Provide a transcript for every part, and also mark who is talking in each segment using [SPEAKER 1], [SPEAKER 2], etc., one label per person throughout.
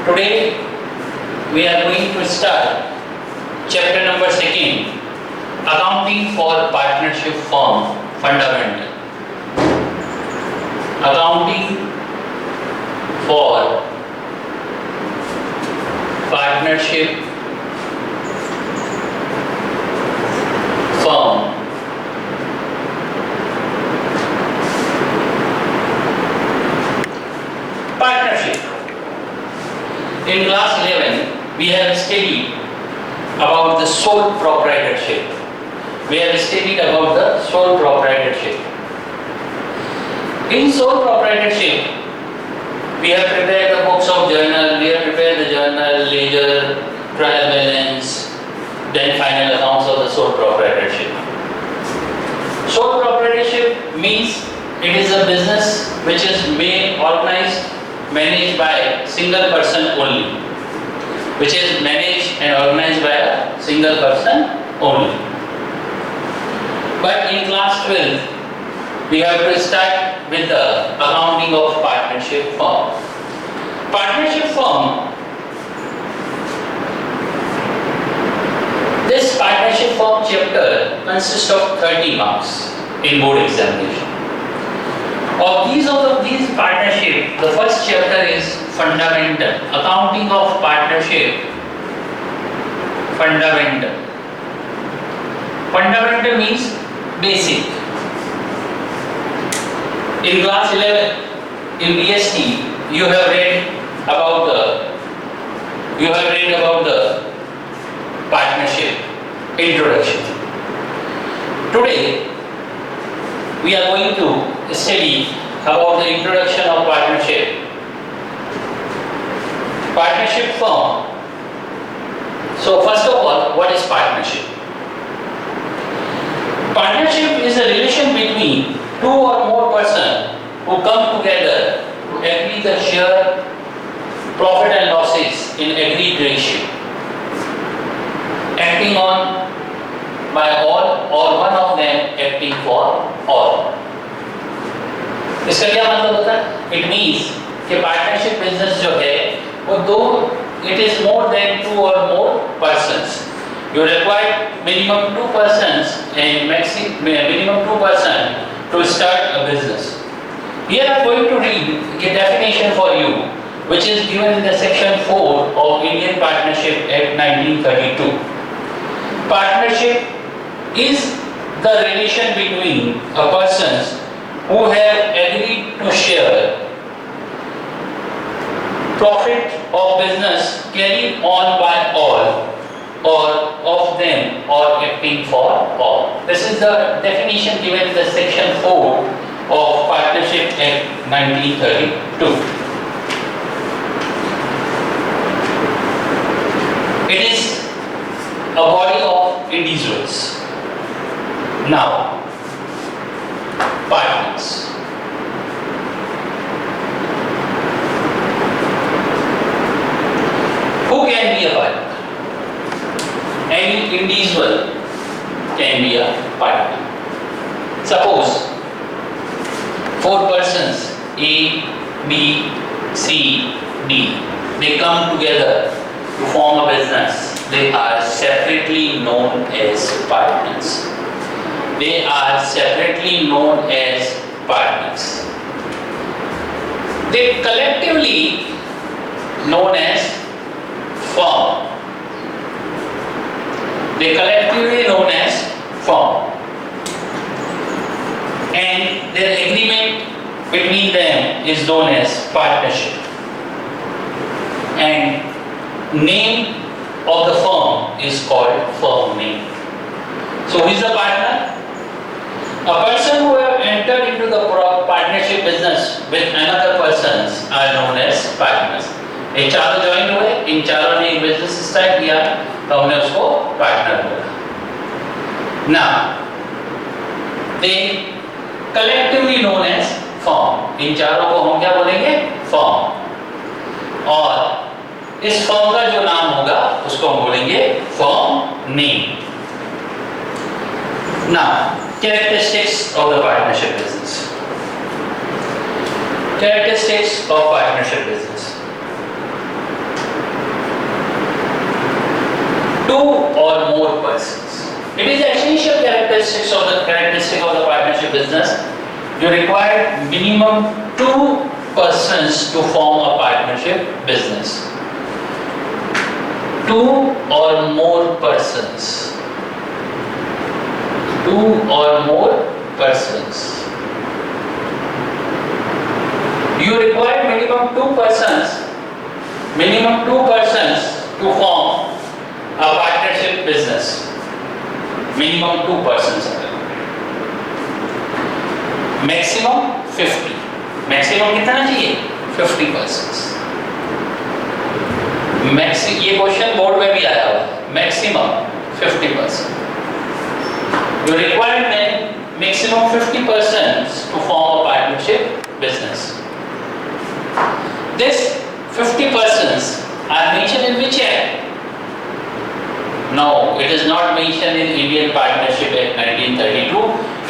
[SPEAKER 1] Today we are going to start chapter number 2, Accounting for Partnership Firm Fundamental. Accounting for Partnership Firm Partnership. In class 11, we have studied about the sole proprietorship. We have studied about the sole proprietorship. In sole proprietorship, we have prepared the books of journal, we have prepared the journal, ledger, trial balance, then final accounts of the sole proprietorship. Sole proprietorship means it is a business which is organized, managed by a single person only. Which is managed and organized by a single person only. But in class 12, we have to start with the accounting of partnership firm. Partnership firm, this partnership firm chapter consists of 30 marks in board examination. Of these partnership, the first chapter is fundamental, accounting of partnership, fundamental. Fundamental means basic. In class 11, in BST, you have read about the partnership introduction. Today, we are going to study about the introduction of partnership. Partnership firm. So first of all, what is partnership? Partnership is a relation between two or more persons who come together to agree the share profit and losses in agreed ratio, acting on by all or one of them acting for all. इसका क्या मतलब होता है? It means कि partnership business जो है वो दो, it is more than two or more persons. You require minimum 2 persons and minimum 2 persons to start a business. Here I am going to read a definition for you, which is given in the section 4 of Indian Partnership Act 1932. Partnership is the relation between a persons who have agreed to share profit of business carried on by all or of them or acting for all. This is the definition given in the section 4 of Partnership Act 1932. It is a body of individuals. Now, partners. Who can be a partner? Any individual can be a partner. Suppose 4 persons A, B, C, D, they come together to form a business. They are separately known as partners. They are separately known as partners. They collectively known as firm. They collectively known as firm. And their agreement between them is known as partnership. And name of the firm is called firm name. So who is the partner? A person who have entered into the partnership business with another persons are known as partners. ये चारों join हुए, इन चारों ने एक business start किया, तो हमने उसको पार्टनर बोला. Now, they collectively known as firm. इन चारों को हम क्या बोलेंगे? Firm. और इस फर्म का जो नाम होगा उसको हम बोलेंगे firm name. Now, characteristics of the partnership business. Characteristics of partnership business. two or more persons. It is essential characteristic of the partnership business. You require minimum 2 persons to form a partnership business. 2 or more persons. 2 or more persons. You require minimum 2 persons. Minimum 2 persons to form a partnership business. Minimum 2 persons. Maximum 50. Maximum कितना चाहिए? 50 persons. ये question board में भी आया हुआ है. Maximum 50 persons. You require maximum 50 persons to form a partnership business. This 50 persons are mentioned in which act? No, it is not mentioned in Indian Partnership Act 1932.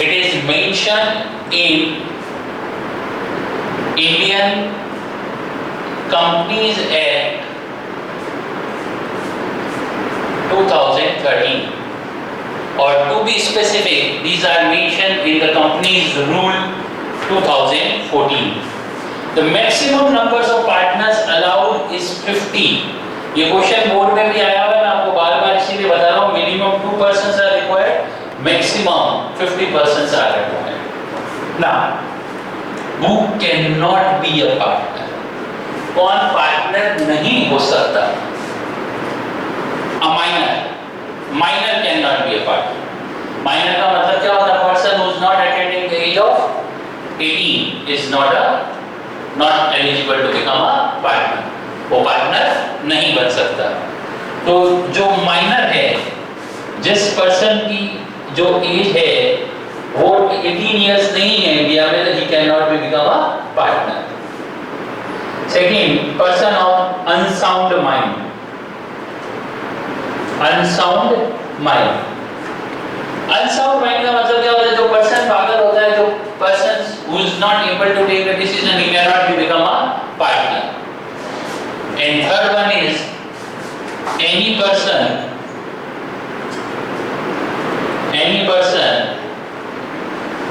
[SPEAKER 1] It is mentioned in Indian Companies Act 2013. Or to be specific, these are mentioned in the Companies Rule 2014. The maximum numbers of partners allowed is 50. ये question board में भी आया हुआ है. मैं आपको बार-बार इसीलिए बता रहा हूँ. Minimum 2 persons are required. Maximum 50 persons are required. Now, who cannot be a partner? कौन पार्टनर नहीं हो सकता? A minor. Minor cannot be a partner. Minor का मतलब क्या होता है? Person who is not attaining the age of 18 is not eligible to become a partner. वो पार्टनर नहीं बन सकता. तो जो माइनर है, जिस पर्सन की जो एज है वो 18 इयर्स नहीं है इंडिया में, he cannot become a partner. Second, person of unsound mind. Unsound mind. Unsound mind का मतलब क्या होता है? जो पर्सन पागल होता है, जो person who is not able to take a decision, he cannot become a partner. And third one is any person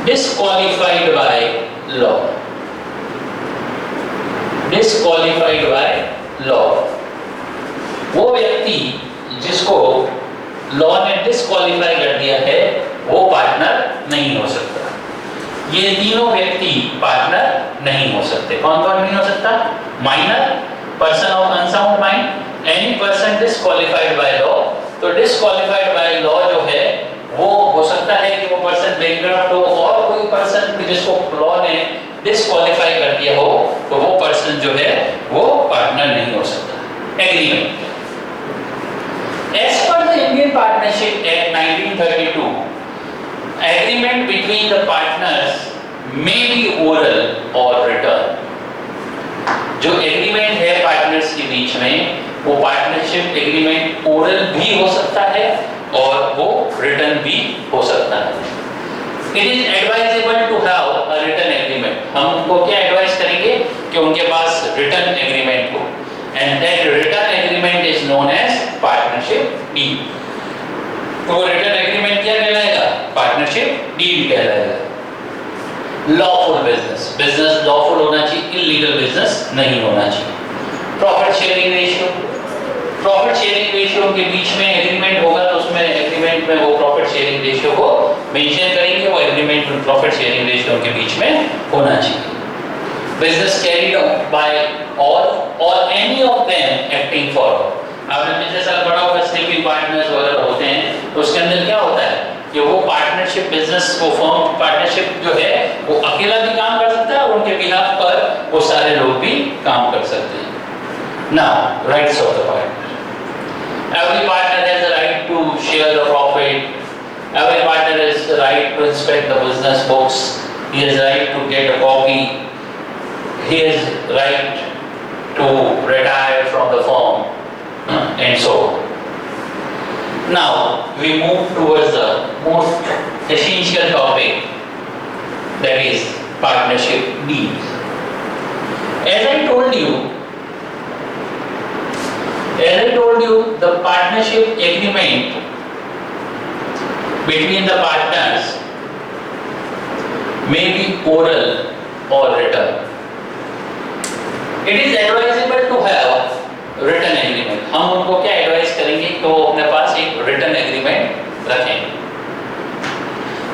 [SPEAKER 1] disqualified by law. Disqualified by law. वो व्यक्ति जिसको लॉ ने डिस्क्वालीफाई कर दिया है, वो पार्टनर नहीं हो सकता. ये तीनों व्यक्ति पार्टनर नहीं हो सकते. कौन कौन नहीं हो सकता? Minor, person of unsound mind, any person disqualified by law. तो डिस्क्वालीफाइड बाय लॉ जो है वो हो सकता है कि वो पर्सन बैंकरप्ट हो, और कोई पर्सन जिसको लॉ ने डिस्क्वालीफाई कर दिया हो, तो वो पर्सन जो है वो पार्टनर नहीं हो सकता. Agreement. As per the Indian Partnership Act 1932, agreement between the partners may be oral or written. जो एग्रीमेंट है पार्टनर्स के बीच में, वो पार्टनरशिप एग्रीमेंट ओरल भी हो सकता है और वो रिटन भी हो सकता है. It is advisable to have a written agreement. हम उनको क्या एडवाइस करेंगे कि उनके पास रिटन एग्रीमेंट हो. And that written agreement is known as partnership deed. तो written agreement क्या कहलाएगा? Partnership deed कहलाएगा. Lawful business. Business lawful होना चाहिए, illegal business नहीं होना चाहिए. Profit sharing ratio. Profit sharing ratio के बीच में agreement होगा, तो उसमें agreement में वो profit sharing ratio को mention करेंगे. वो agreement में profit sharing ratio के बीच में होना चाहिए. Business carried out by all or any of them acting for. आपने बिजनेस अगर बड़ा होगा, स्लीपिंग पार्टनर्स वगैरह होते हैं, तो उसके अंदर क्या होता है कि वो पार्टनरशिप बिजनेस को फॉर्म, पार्टनरशिप जो है वो अकेला भी काम कर सकता है और उनके बिहाफ पर वो सारे लोग भी काम कर सकते हैं. Now, rights of the partner. Every partner has a right to share the profit. Every partner has the right to inspect the business books. He has the right to get a copy. He has right to retire from the firm, and so on. Now we move towards the most essential topic, that is partnership deed. As I told you told you the partnership agreement between the partners may be oral or written. It is advisable to have written agreement. हम उनको क्या advice करेंगे कि वो अपने पास एक written agreement रखें.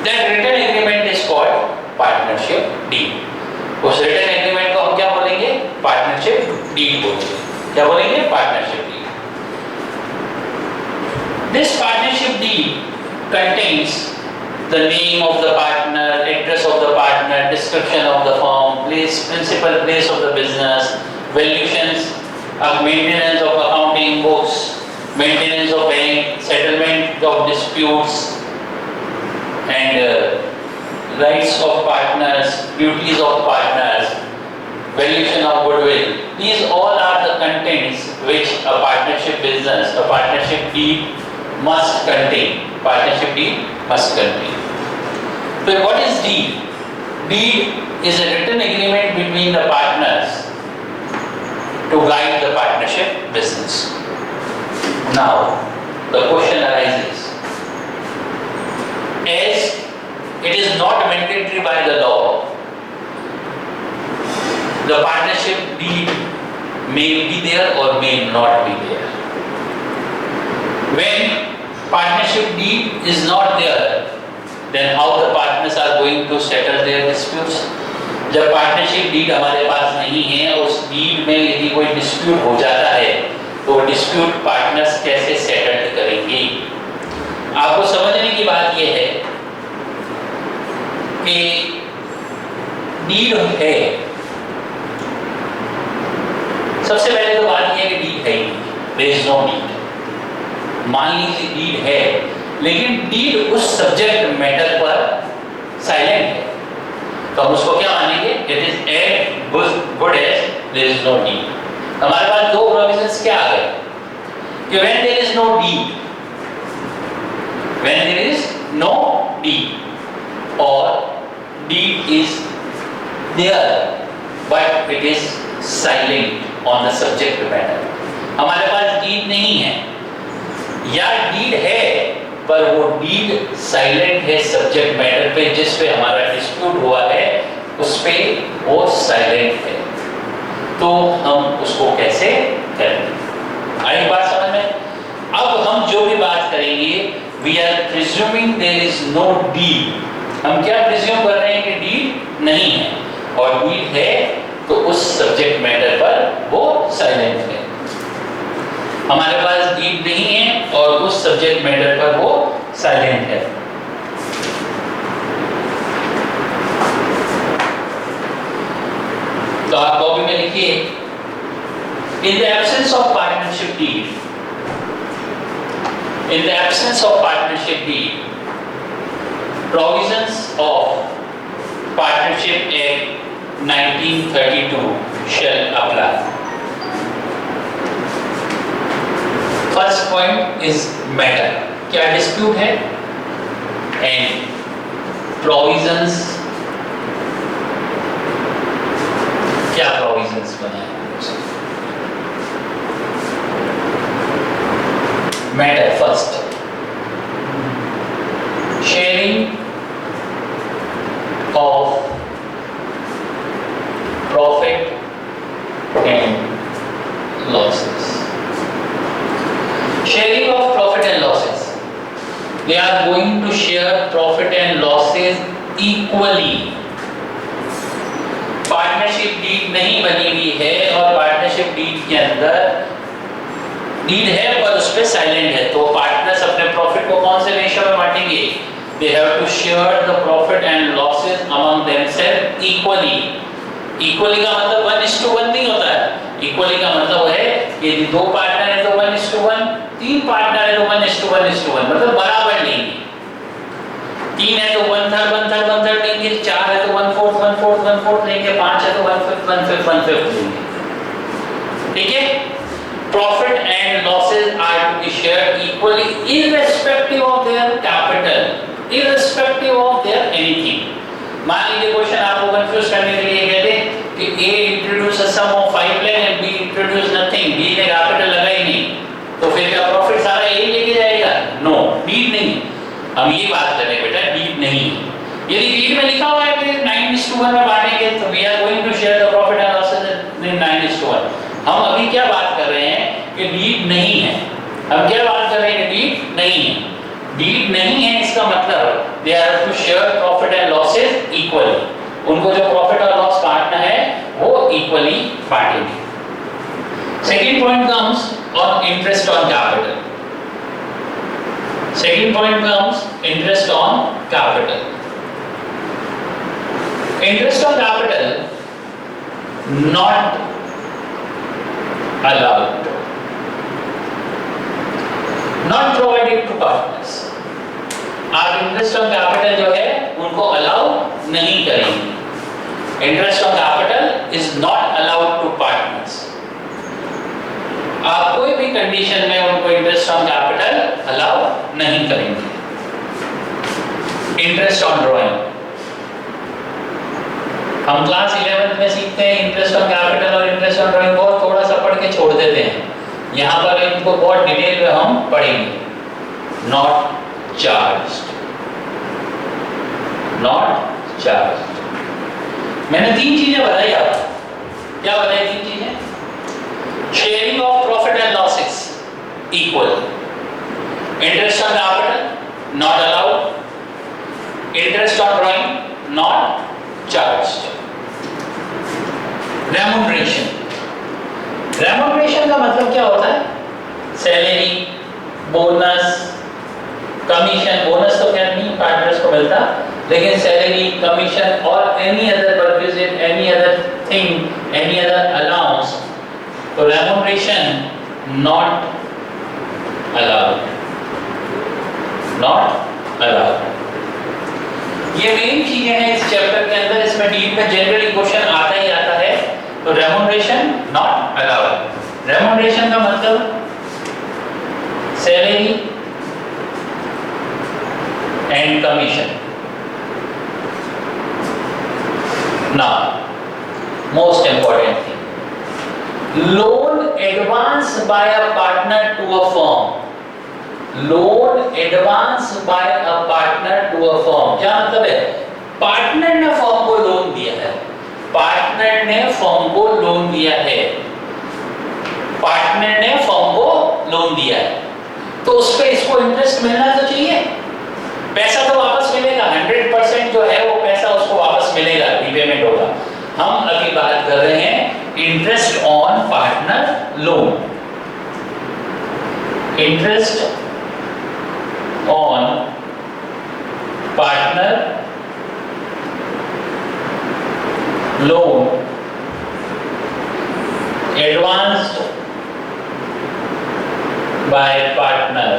[SPEAKER 1] That written agreement is called partnership deed. उस written agreement को हम क्या बोलेंगे? Partnership deed बोलेंगे. क्या बोलेंगे? Partnership deed. This partnership deed contains the name of the partner, address of the partner, description of the firm, principal place of the business, valuations of maintenance of accounting books, maintenance of bank, settlement of disputes, and rights of partners, duties of partners, valuation of goodwill. These all are the contents which a partnership business, a partnership deed must contain. Partnership deed must contain. So what is deed? Deed is a written agreement between the partners to guide the partnership business. Now, the question arises, as it is not mandatory by the law, the partnership deed may be there or may not be there. When partnership deed is not there, then how the partners are going to settle their disputes? जब partnership deed हमारे पास नहीं है, उस deed में यदि कोई dispute हो जाता है, तो dispute partners कैसे settle करेंगे? आपको समझने की बात यह है कि deed है, सबसे पहले तो बात यह है कि deed है ही नहीं, there is no deed. मान लीजिए डीड है, लेकिन डीड उस सब्जेक्ट मैटर पर साइलेंट है, तो हम उसको क्या मानेंगे? It is as good as there is no deed. हमारे पास दो प्रोविजंस क्या आ गए कि when there is no deed, when there is no deed और deed is there but it is silent on the subject matter. हमारे पास डीड नहीं है या डीड है पर वो डीड साइलेंट है सब्जेक्ट मैटर पे, जिस पे हमारा डिस्प्यूट हुआ है उस पे वो साइलेंट है, तो हम उसको कैसे करेंगे? आई बात समझ में? अब हम जो भी बात करेंगे, we are presuming there is no deed. हम क्या प्रिज्यूम कर रहे हैं कि डीड नहीं है, और डीड है तो उस सब्जेक्ट मैटर पर वो साइलेंट है. हमारे पास डीड नहीं है और उस सब्जेक्ट मैटर पर वो साइलेंट है. तो आप कॉपी में लिखिए, in the absence of partnership deed, in the absence of partnership deed, provisions of Partnership Act 1932 shall apply. First point is matter, क्या डिस्प्यूट है, एंड प्रोविजंस, क्या प्रोविजंस बनाए. Matter first, sharing of profit and losses. Sharing of profit and losses. They are going to share profit and losses equally. Partnership deed नहीं बनी हुई है और partnership deed के अंदर deed है पर उस पे silent है, तो partners अपने profit को कौन से रेशियो में बांटेंगे? They have to share the profit and losses among themselves equally. Equally का मतलब 1:1 नहीं होता है. Equally का मतलब है कि यदि दो पार्टनर है तो 1:1, तीन पार्टनर है तो 1:1, मतलब बराबर लेंगे. तीन है तो 1/3 लेंगे, चार है तो 1/4 लेंगे, पांच है तो 1/5 लेंगे. ठीक है? Profit and losses are to be shared equally irrespective of their capital, irrespective of their anything. मान लीजिए क्वेश्चन आपको कंफ्यूज करने के लिए कहते हैं कि A introduce a sum of 5 lakh and B introduce nothing, B ने कैपिटल लगा ही नहीं, तो फिर क्या प्रॉफिट सारा यही लेके जाएगा? नो, डीड नहीं। हम ये बात कर रहे हैं बेटा, डीड नहीं। यदि डीड में लिखा हुआ है कि 9:1 में बांटेंगे तो we are going to share the profit and losses in 9:1। हम अभी क्या बात कर रहे हैं कि डीड नहीं है। हम क्या बात कर रहे हैं कि डीड नहीं है। डीड नहीं है इसका मतलब they are to share profit and losses equally. उनको जो प्रॉफिट और लॉस बांटना है वो इक्वली बांटेंगे। Second point comes on interest on capital. Second point comes interest on capital. Interest on capital not allowed, not provided to partners. आप interest on capital जो है उनको अलाउ नहीं करेंगे। Interest on capital is not allowed to partners. आप कोई भी condition में उनको इंटरेस्ट ऑन कैपिटल अलाउ नहीं करेंगे। इंटरेस्ट ऑन ड्राइंग हम क्लास 11th में सीखते हैं। इंटरेस्ट ऑन कैपिटल और इंटरेस्ट ऑन ड्राइंग बहुत थोड़ा सा पढ़ के छोड़ देते हैं। यहाँ पर इनको बहुत डिटेल में हम पढ़ेंगे। Not charged, not charged. मैंने 3 चीजें बताई आपको। क्या बताई 3 चीजें? Sharing of profit and losses equal, interest on capital not allowed, interest on drawing not charged. Remuneration, remuneration का मतलब क्या होता है? Salary, bonus, commission. बोनस तो क्या नहीं पार्टनर्स को मिलता, लेकिन सैलरी, कमीशन और any other perquisite, any other thing, any other allowance, तो remuneration not allowed, not allowed. ये मेन चीजें हैं इस चैप्टर के अंदर। इसमें डीप में जनरली क्वेश्चन आता ही आता है। तो रेम्यूनरेशन नॉट अलाउड। रेम्यूनरेशन का मतलब salary and commission. Now, most important thing, loan advance by a partner to a firm. Loan advance by a partner to a firm क्या मतलब है? पार्टनर ने फर्म को लोन दिया है। पार्टनर ने फर्म को लोन दिया है। पार्टनर ने फर्म को लोन दिया है, तो उस पे इसको इंटरेस्ट मिलना तो चाहिए। पैसा तो वापस मिलेगा, 100% जो है वो पैसा उसको वापस मिलेगा, रीपेमेंट होगा। हम अभी बात कर रहे हैं interest on partner loan. Interest on partner loan advanced bye partner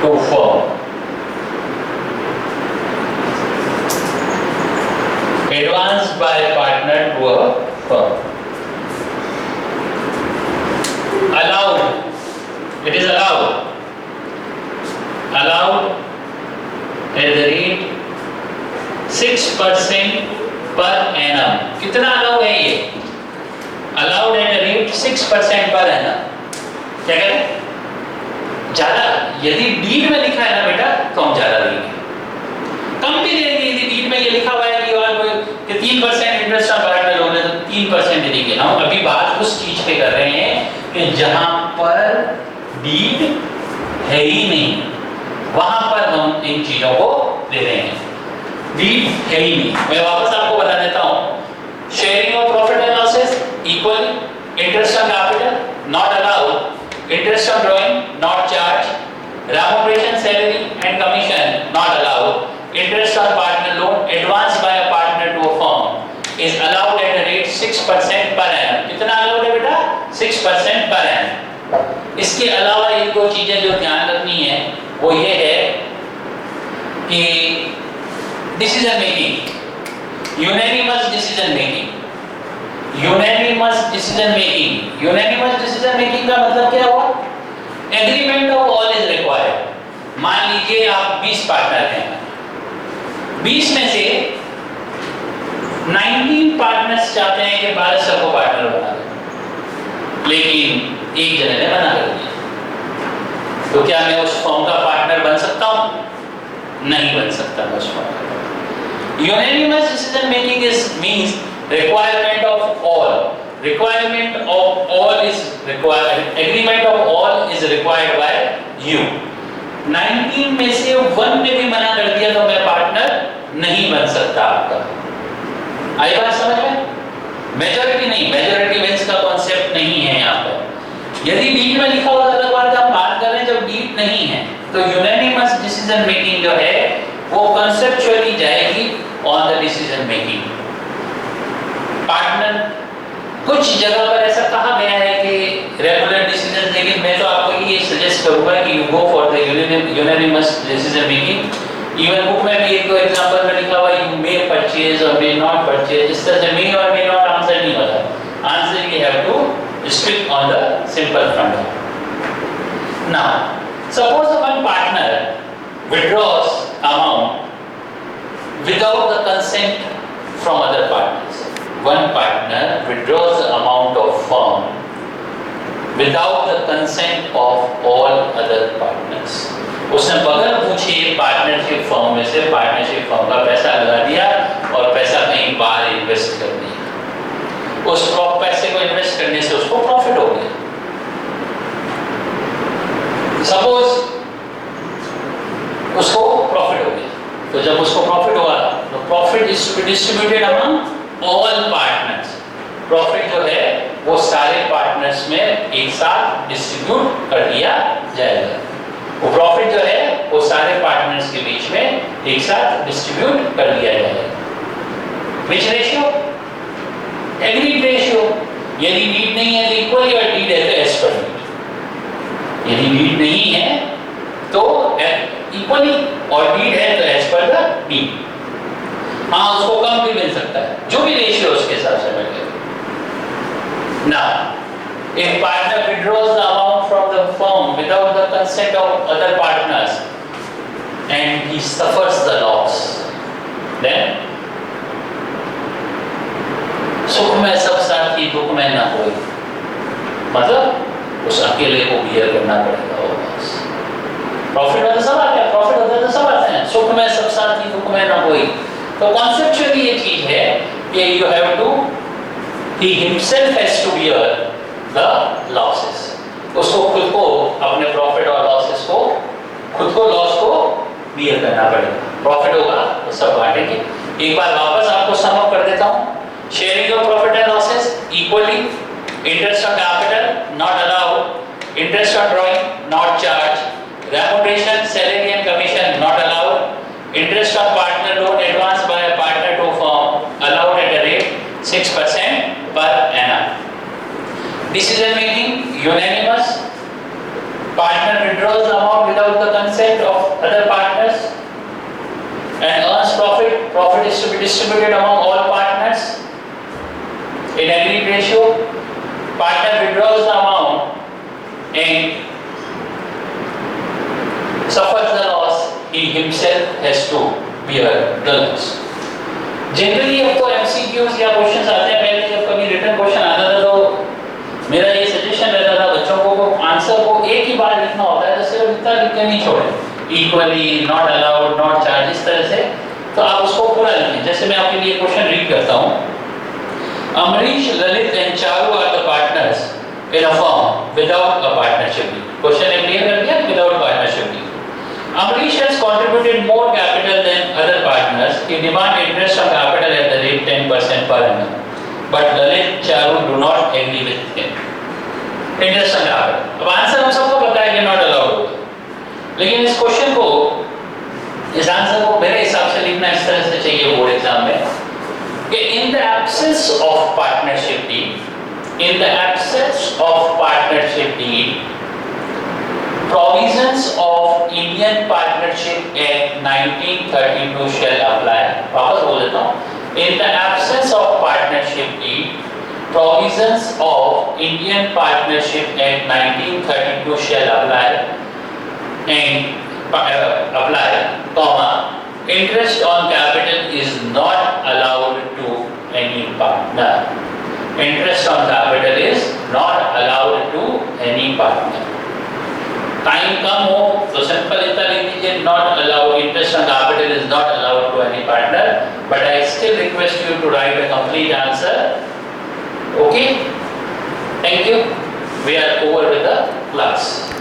[SPEAKER 1] to firm, advanced by partner to a firm, allowed, it is allowed, allowed at the rate 6% per annum। कितना अलाउ है ये? allowed at the rate 6% per annum। क्या करें? ज्यादा, यदि deed में लिखा है ना बेटा तो हम ज्यादा देंगे, कम भी देंगे। यदि डीड में ये लिखा हुआ है कि 3% इंटरेस्ट ऑन पार्टनर लोन है तो 3% देंगे। हम अभी बात उस चीज पे कर रहे हैं कि जहां पर डीड है ही नहीं, वहां पर हम इन चीजों को दे रहे हैं। डीड है ही नहीं। मैं वापस आपको बता देता हूं। Sharing of profit and losses equal, interest on capital not allowed, interest on drawing not charged, remuneration, salary and commission not allowed, interest on partner loan advanced by a partner to a firm is allowed at a rate 6% per annum। कितना allowed है बेटा? 6% per annum। इसके अलावा ये 2 चीजें जो ध्यान रखनी है वो ये है कि decision making, unanimous decision making. Unanimous decision making, unanimous decision making का मतलब क्या हुआ? Agreement of all is required. मान लीजिए आप 20 पार्टनर हैं, 20 में से 19 पार्टनर्स चाहते हैं कि 12 को पार्टनर बना दें, लेकिन एक जने ने मना कर दिया, तो क्या मैं उस फर्म का पार्टनर बन सकता हूं? नहीं बन सकता मैं उस फर्म का। Unanimous decision making is means requirement of all, requirement of all is required, agreement of all is required by you. 19 में से 1 ने भी मना कर दिया तो मैं पार्टनर नहीं बन सकता आपका। आई बात समझ में? मेजॉरिटी नहीं, मेजॉरिटी विंस का कॉन्सेप्ट नहीं है यहाँ पर। यदि डीड में लिखा होता अलग बात, हम बात कर रहे हैं जब डीड नहीं है तो यूनानिमस डिसीजन मेकिंग जो है वो कॉन्सेप्चुअली जाएगी on the decision making. Partner कुछ जगह पर ऐसा कहा गया है कि रेगुलर डिसीजन, लेकिन मैं तो आपको ये सजेस्ट करूंगा कि you go for the unanimous decision making. Even book में भी एक दो एग्जांपल में लिखा हुआ यू मे परचेज और मे नॉट परचेज, इस तरह से मे और मे नॉट आंसर नहीं होता। Answer you have to stick on the simple front. नाउ suppose one partner withdraws amount without the consent from other partners. One partner withdraws the amount of firm without the consent of all other partners. उसने बगैर पूछे partnership firm में से partnership firm का पैसा लगा दिया और पैसा कहीं बाहर इन्वेस्ट कर दिया। उस पैसे को इन्वेस्ट करने से उसको प्रॉफिट हो गया। सपोज उसको प्रॉफिट हो गया, तो जब उसको प्रॉफिट हुआ तो profit is to be distributed among all partners. Profit जो है वो सारे पार्टनर्स में एक साथ डिस्ट्रीब्यूट कर दिया जाएगा। वो प्रॉफिट जो है वो सारे पार्टनर्स के बीच में एक साथ डिस्ट्रीब्यूट कर दिया जाएगा। विच रेशियो? Agreed ratio. यदि नीड नहीं है तो इक्वली और नीड है तो एज पर नीड। यदि नीड नहीं है तो इक्वली और नीड है तो एज पर द नीड। हाँ, उसको कम भी मिल सकता है, जो भी रेशियो उसके हिसाब से मिलेगा। Now, if partner withdraws the amount from the firm without the consent of other partners and he suffers the loss, then सुख में सब साथी दुख में ना कोई, मतलब उस अकेले को बियर करना पड़ेगा वो बस। प्रॉफिट में तो सब आते हैं, प्रॉफिट होता है तो सब आते हैं, सुख में सब साथी दुख में ना कोई। तो कॉन्सेप्चुअली ये चीज है कि you have to, he himself has to bear the losses। उसको खुद को अपने प्रॉफिट और लॉसेस को, खुद को लॉस को बियर करना पड़ेगा। प्रॉफिट होगा तो सब बांटेंगे। एक बार वापस आपको सम अप कर देता हूँ। Sharing of profit and losses equally, interest on capital not allowed, interest on drawing not charge, remuneration salary and commission not allowed, interest on partner loan advance by partner to firm allowed at a rate 6% per annum. Decision making unanimous. Partner withdraws the amount without the consent of other partners and earns profit. Profit is to be distributed among all partners in agreed ratio. Partner withdraws the amount and suffers the loss. He himself has to bear the loss. Generally अब तो MCQs या questions आते हैं, पहले जब कभी written question आता था तो मेरा ये सजेशन रहता था बच्चों को आंसर को एक ही बार लिखना होता है, तो सिर्फ इतना लिख के नहीं छोड़े, equally, not allowed, not charge, इस तरह से। तो आप उसको पूरा लिखें। जैसे मैं आपके लिए क्वेश्चन रीड करता हूँ। Amrish, Lalit and Charu are the partners in a firm without a partnership deed. Question ने क्लियर कर दिया, without partnership deed. Amrish has contributed more capital than other partners. He demands interest on capital at the rate 10% per annum. But Lalit, Charu do not agree with him. Interest on capital. अब answer हम सबको पता है कि not allowed होगा, लेकिन इस question को, इस आंसर को मेरे हिसाब से लिखना इस तरह से चाहिए बोर्ड एग्जाम में कि in the absence of partnership deed, in the absence of partnership deed, provisions of Indian Partnership Act 1932 shall apply. वापस बोल देता हूँ। In the absence of partnership deed, provisions of Indian Partnership Act 1932 shall apply and apply, comma, interest on capital is not allowed to any partner. Interest on capital is not allowed to any partner. Time कम हो तो simple इतना लिख दीजिए, not allowed, interest on capital is not allowed to any partner, but I still request you to write a complete answer. Okay, thank you. We are over with the class.